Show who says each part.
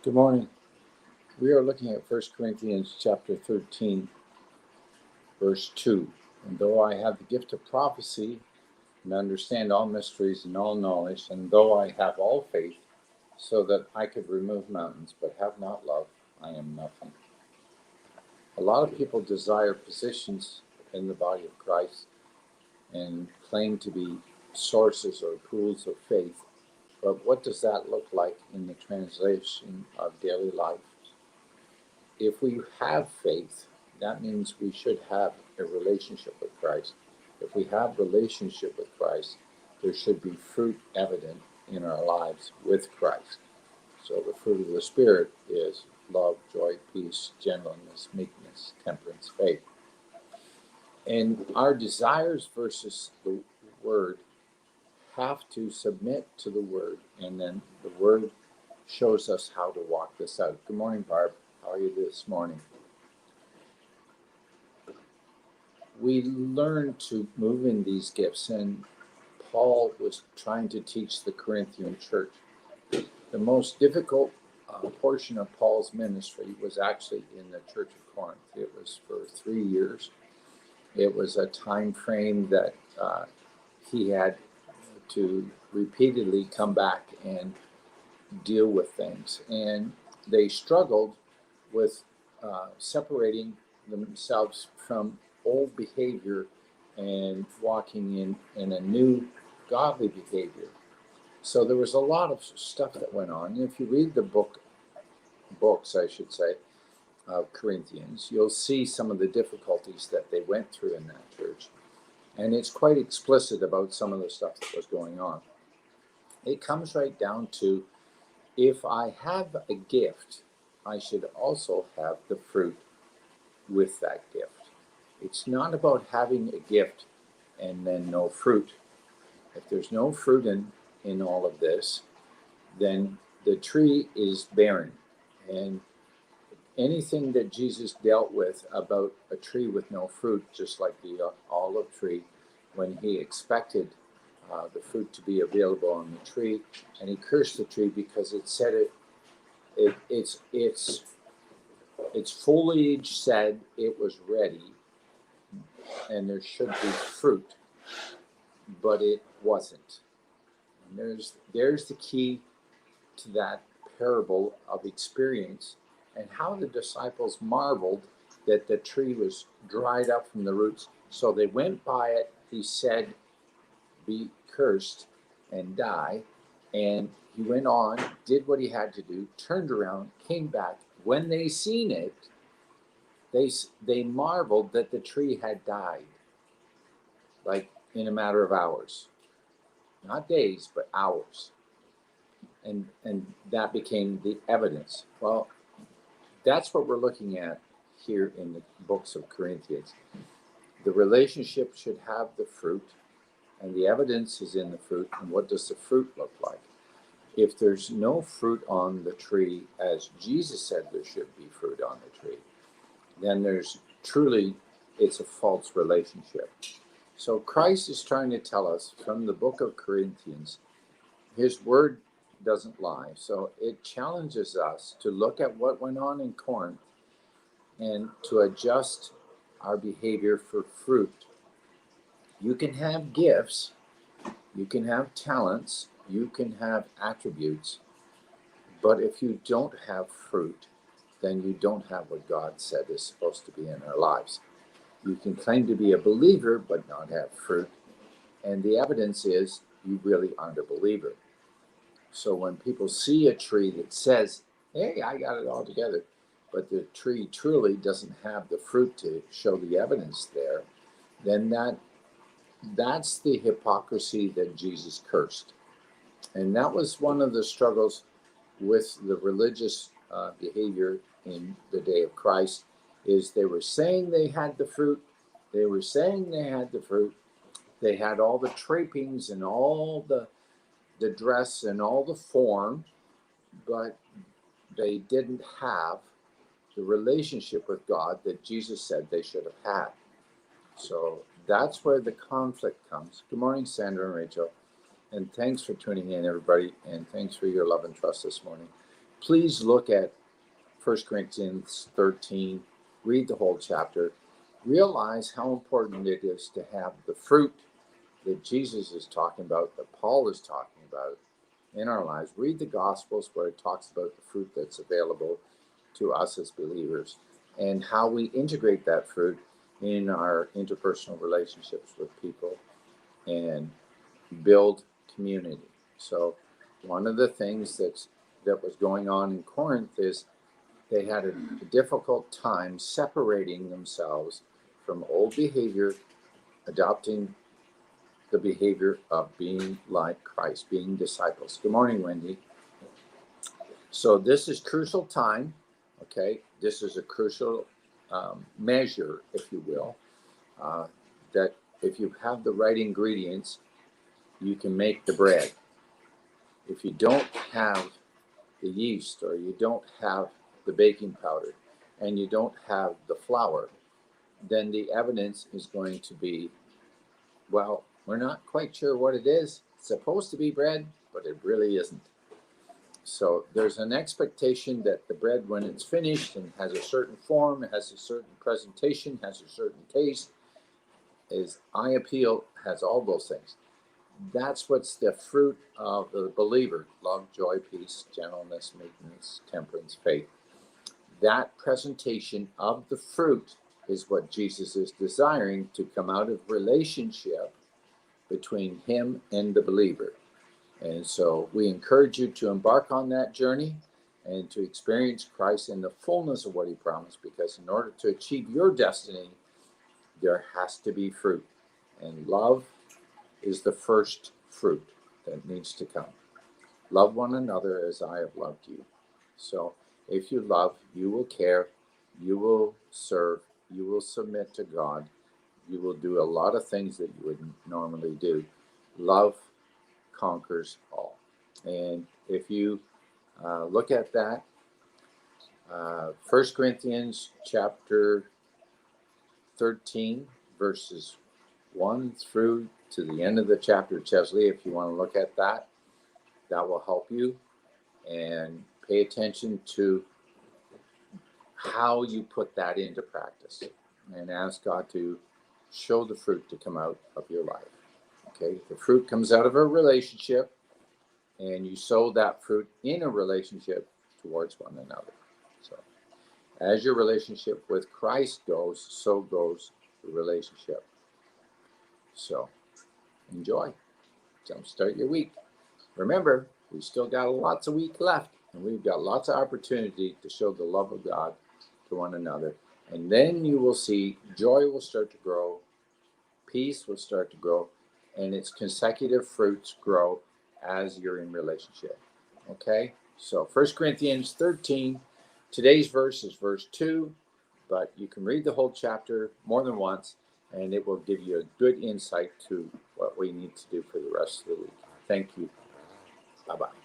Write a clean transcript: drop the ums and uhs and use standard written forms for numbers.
Speaker 1: Good morning. We are looking at 1 Corinthians chapter 13, verse 2. And though I have the gift of prophecy and understand all mysteries and all knowledge, and though I have all faith so that I could remove mountains, but have not love, I am nothing. A lot of people desire positions in the body of Christ and claim to be sources or pools of faith. But what does that look like in the translation of daily life? If we have faith, that means we should have a relationship with Christ. If we have relationship with Christ, there should be fruit evident in our lives with Christ. So the fruit of the Spirit is love, joy, peace, gentleness, meekness, temperance, faith. And our desires versus the Word have to submit to the Word, and then the Word shows us how to walk this out. Good morning, Barb. How are you this morning? We learn to move in these gifts, and Paul was trying to teach the Corinthian church. The most difficult portion of Paul's ministry was actually in the church of Corinth. It was for 3 years. It was a time frame that he had to repeatedly come back and deal with things. And they struggled with separating themselves from old behavior and walking in a new godly behavior. So there was a lot of stuff that went on. If you read the books, I should say, of Corinthians, you'll see some of the difficulties that they went through in that church. And it's quite explicit about some of the stuff that was going on. It comes right down to, if I have a gift, I should also have the fruit with that gift. It's not about having a gift and then no fruit. If there's no fruit in all of this, then the tree is barren. And anything that Jesus dealt with about a tree with no fruit, just like the olive tree, when he expected the fruit to be available on the tree, and he cursed the tree because it said its foliage said it was ready and there should be fruit, but it wasn't. And there's the key to that parable of experience, and how the disciples marveled that the tree was dried up from the roots. So they went by it. He said, be cursed and die. And he went on, did what he had to do, turned around, came back. When they seen it, they marveled that the tree had died, like in a matter of hours. Not days, but hours. And that became the evidence. Well, that's what we're looking at here in the books of Corinthians. The relationship should have the fruit, and the evidence is in the fruit. And what does the fruit look like? If there's no fruit on the tree, as Jesus said there should be fruit on the tree, then it's a false relationship. So Christ is trying to tell us from the book of Corinthians, his word doesn't lie. So it challenges us to look at what went on in Corinth and to adjust our behavior for fruit. You can have gifts, you can have talents, you can have attributes, but if you don't have fruit, then you don't have what God said is supposed to be in our lives. You can claim to be a believer but not have fruit, and the evidence is you really aren't a believer. So when people see a tree that says, hey, I got it all together, but the tree truly doesn't have the fruit to show the evidence there, then that's the hypocrisy that Jesus cursed. And that was one of the struggles with the religious behavior in the day of Christ, is they were saying they had the fruit, they were saying they had the fruit, they had all the trappings and all the dress and all the form, but they didn't have the relationship with God that Jesus said they should have had. So that's where the conflict comes. Good morning, Sandra and Rachel. And thanks for tuning in, everybody. And thanks for your love and trust this morning. please look at 1 Corinthians 13, read the whole chapter, realize how important it is to have the fruit that Jesus is talking about, that Paul is talking about in our lives. Read the Gospels where it talks about the fruit that's available to us as believers and how we integrate that fruit in our interpersonal relationships with people and build community. So one of the things that was going on in Corinth is they had a difficult time separating themselves from old behavior, adopting the behavior of being like Christ, being disciples. Good morning, Wendy. So this is crucial time, okay? This is a crucial measure, if you will, that if you have the right ingredients, you can make the bread. If you don't have the yeast, or you don't have the baking powder, and you don't have the flour, then the evidence is going to be, well, we're not quite sure what it is. It's supposed to be bread, but it really isn't. So there's an expectation that the bread, when it's finished and has a certain form, has a certain presentation, has a certain taste, is eye appeal, has all those things. That's what's the fruit of the believer: love, joy, peace, gentleness, meekness, temperance, faith. That presentation of the fruit is what Jesus is desiring to come out of relationship between him and the believer. And so we encourage you to embark on that journey and to experience Christ in the fullness of what he promised, because in order to achieve your destiny, there has to be fruit. And love is the first fruit that needs to come. Love one another as I have loved you. So if you love, you will care, you will serve, you will submit to God, you will do a lot of things that you wouldn't normally do. Love conquers all. And if you look at that, 1 Corinthians chapter 13, verses 1 through to the end of the chapter, Chesley, if you want to look at that, that will help you. And pay attention to how you put that into practice and ask God to show the fruit to come out of your life. Okay, the fruit comes out of a relationship, and you sow that fruit in a relationship towards one another. So as your relationship with Christ goes, so goes the relationship. So enjoy. Jumpstart your week. Remember, we still got lots of week left, and we've got lots of opportunity to show the love of God to one another. And then you will see joy will start to grow, peace will start to grow, and its consecutive fruits grow as you're in relationship. Okay? So 1 Corinthians 13, today's verse is verse 2, but you can read the whole chapter more than once, and it will give you a good insight to what we need to do for the rest of the week. Thank you. Bye-bye.